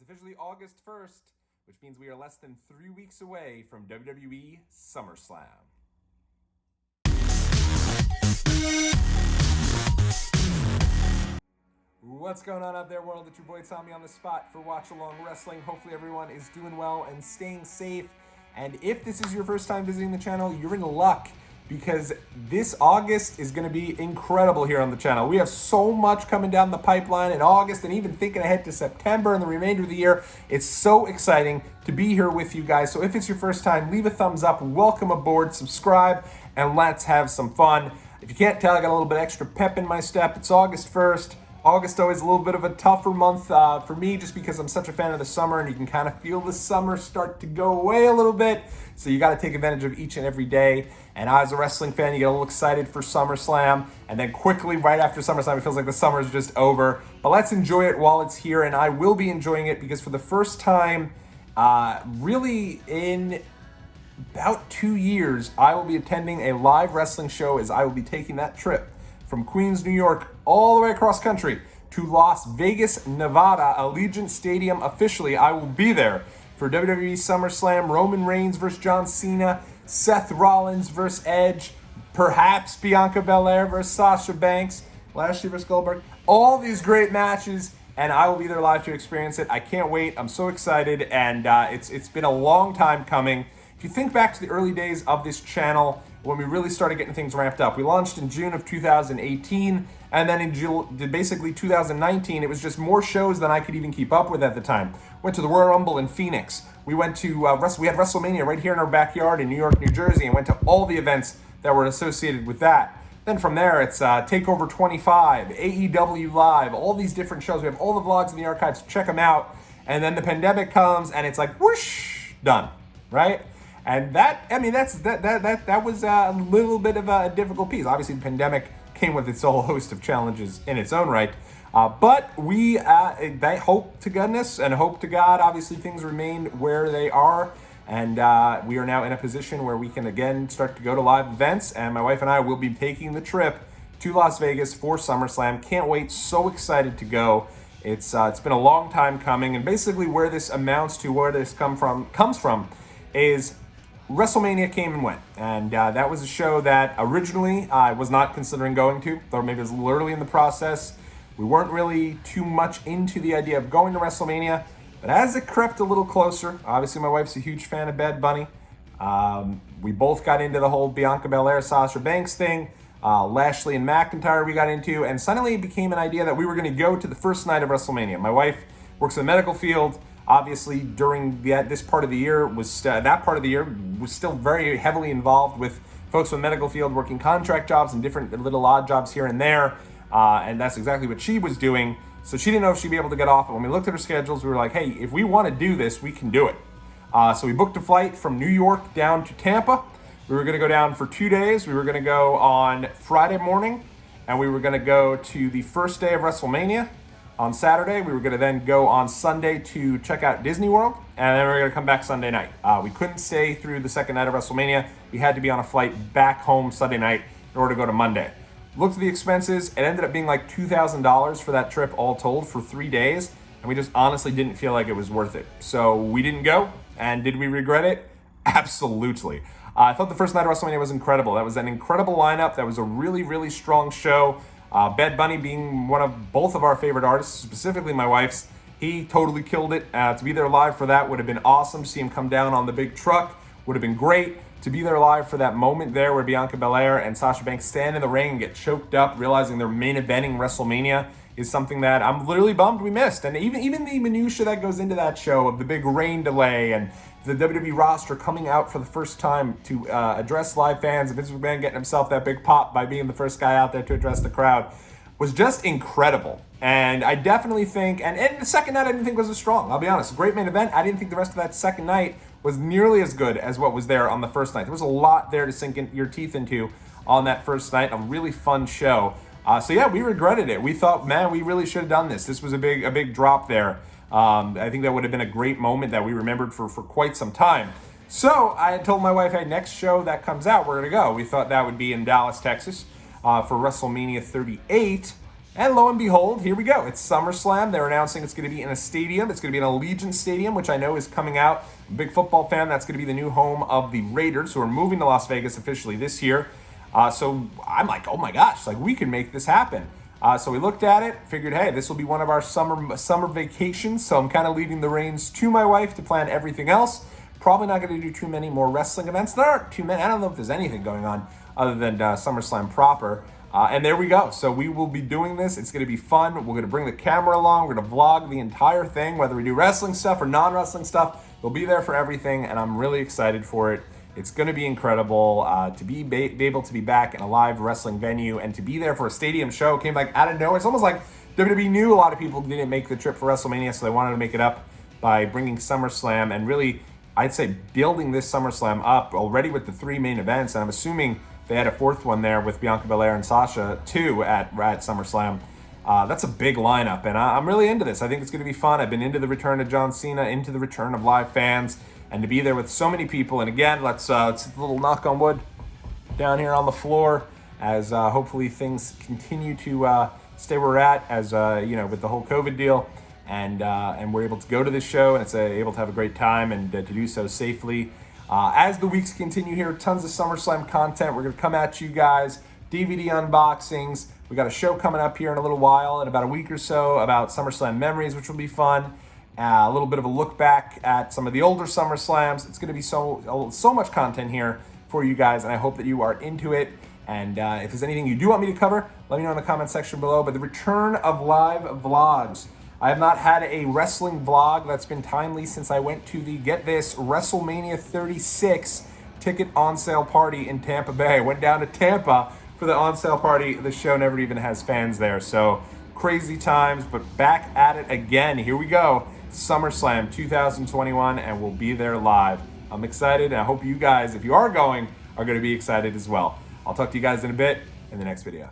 It's officially August 1st, which means we are less than 3 weeks away from WWE Summerslam. What's going on out there, world? It's your boy Tommy on the spot for Watch Along Wrestling. Hopefully everyone is doing well and staying safe. And if this is your first time visiting the channel, you're in luck, because this August is going to be incredible here on the channel. We have so much coming down the pipeline in August, and even thinking ahead to September and the remainder of the year. It's so exciting to be here with you guys. So if it's your first time, leave a thumbs up, welcome aboard, subscribe, and let's have some fun. If you can't tell, I got a little bit extra pep in my step. It's August 1st. August always a little bit of a tougher month for me, just because I'm such a fan of the summer, and you can kind of feel the summer start to go away a little bit. So you got to take advantage of each and every day. And as a wrestling fan, you get a little excited for SummerSlam, and then quickly right after SummerSlam, it feels like the summer is just over. But let's enjoy it while it's here, and I will be enjoying it, because for the first time, really in about 2 years, I will be attending a live wrestling show, as I will be taking that trip from Queens, New York, all the way across country to Las Vegas, Nevada, Allegiant Stadium. Officially, I will be there for WWE SummerSlam, Roman Reigns versus John Cena, Seth Rollins versus Edge, perhaps Bianca Belair versus Sasha Banks, Lashley versus Goldberg. All these great matches, and I will be there live to experience it. I can't wait. I'm so excited, and it's been a long time coming. If you think back to the early days of this channel, when we really started getting things ramped up, we launched in June of 2018, and then in basically 2019, it was just more shows than I could even keep up with at the time. Went to the Royal Rumble in Phoenix. We went to we had WrestleMania right here in our backyard in New York, New Jersey, and went to all the events that were associated with that. Then from there, it's TakeOver 25, AEW Live, all these different shows. We have all the vlogs in the archives. Check them out. And then the pandemic comes, and it's like whoosh, done, right? And that was a little bit of a difficult piece. Obviously, the pandemic came with its whole host of challenges in its own right. But we hope to goodness and hope to God, obviously things remain where they are. And we are now in a position where we can again start to go to live events. And my wife and I will be taking the trip to Las Vegas for SummerSlam. Can't wait, so excited to go. It's been a long time coming. And basically where this amounts to, where this comes from is WrestleMania came and went, and that was a show that originally I was not considering going to, though maybe it was a little early in the process. We weren't really too much into the idea of going to WrestleMania, but as it crept a little closer, obviously my wife's a huge fan of Bad Bunny. We both got into the whole Bianca Belair, Sasha Banks thing. Lashley and McIntyre we got into, and suddenly it became an idea that we were going to go to the first night of WrestleMania. My wife works in the medical field. Obviously, during this part of the year was still very heavily involved with folks from the medical field working contract jobs and different little odd jobs here and there, and that's exactly what she was doing. So she didn't know if she'd be able to get off. But when we looked at her schedules, we were like, "Hey, if we want to do this, we can do it." So we booked a flight from New York down to Tampa. We were going to go down for 2 days. We were going to go on Friday morning, and we were going to go to the first day of WrestleMania. On Saturday, we were going to then go on Sunday to check out Disney World, and then we were going to come back Sunday night. We couldn't stay through the second night of WrestleMania. We had to be on a flight back home Sunday night in order to go to Monday. Looked at the expenses. It ended up being like $2,000 for that trip all told for 3 days, and we just honestly didn't feel like it was worth it. So we didn't go, and did we regret it? Absolutely. I thought the first night of WrestleMania was incredible. That was an incredible lineup. That was a really, really strong show. Bad Bunny being one of both of our favorite artists, specifically my wife's, he totally killed it. To be there live for that would have been awesome. To see him come down on the big truck would have been great. To be there live for that moment there where Bianca Belair and Sasha Banks stand in the ring and get choked up, realizing they're main eventing WrestleMania, is something that I'm literally bummed we missed. And even the minutia that goes into that show of the big rain delay and the WWE roster coming out for the first time to address live fans, and Vince McMahon getting himself that big pop by being the first guy out there to address the crowd, was just incredible. And I definitely think, and the second night I didn't think was as strong, I'll be honest. Great main event. I didn't think the rest of that second night was nearly as good as what was there on the first night. There was a lot there to sink your teeth into on that first night. A really fun show. So yeah, we regretted it. We thought, man, we really should have done this. This was a big drop there. I think that would have been a great moment that we remembered for quite some time. So I had told my wife, hey, next show that comes out, we're going to go. We thought that would be in Dallas, Texas for WrestleMania 38. And lo and behold, here we go. It's SummerSlam. They're announcing it's going to be in a stadium. It's going to be in Allegiant Stadium, which I know is coming out. I'm a big football fan. That's going to be the new home of the Raiders, who are moving to Las Vegas officially this year. So I'm like, oh my gosh, like we can make this happen. So we looked at it, figured, hey, this will be one of our summer vacations. So I'm kind of leaving the reins to my wife to plan everything else. Probably not going to do too many more wrestling events. There aren't too many. I don't know if there's anything going on other than SummerSlam proper. And there we go. So we will be doing this. It's going to be fun. We're going to bring the camera along. We're going to vlog the entire thing, whether we do wrestling stuff or non-wrestling stuff. We'll be there for everything, and I'm really excited for it. It's going to be incredible to be able to be back in a live wrestling venue and to be there for a stadium show. Came like out of nowhere. It's almost like WWE knew a lot of people didn't make the trip for WrestleMania, so they wanted to make it up by bringing SummerSlam and really, I'd say, building this SummerSlam up already with the 3 main events. And I'm assuming they had a 4th one there with Bianca Belair and Sasha too at SummerSlam. That's a big lineup, and I'm really into this. I think it's going to be fun. I've been into the return of John Cena, into the return of live fans, and to be there with so many people. And again, let's a little knock on wood down here on the floor as hopefully things continue to stay where we're at as with the whole COVID deal, and we're able to go to this show and it's able to have a great time and to do so safely. As the weeks continue here, tons of SummerSlam content. We're going to come at you guys, DVD unboxings. We got a show coming up here in a little while, in about a week or so, about SummerSlam memories, which will be fun. A little bit of a look back at some of the older SummerSlams. It's going to be so much content here for you guys, and I hope that you are into it. And if there's anything you do want me to cover, let me know in the comment section below. But the return of live vlogs. I have not had a wrestling vlog that's been timely since I went to the, get this, WrestleMania 36 ticket on sale party in Tampa Bay. I went down to Tampa for the on sale party. The show never even has fans there. So crazy times, but back at it again. Here we go. SummerSlam 2021, and we'll be there live. I'm excited, and I hope you guys, if you are going, are going to be excited as well. I'll talk to you guys in a bit in the next video.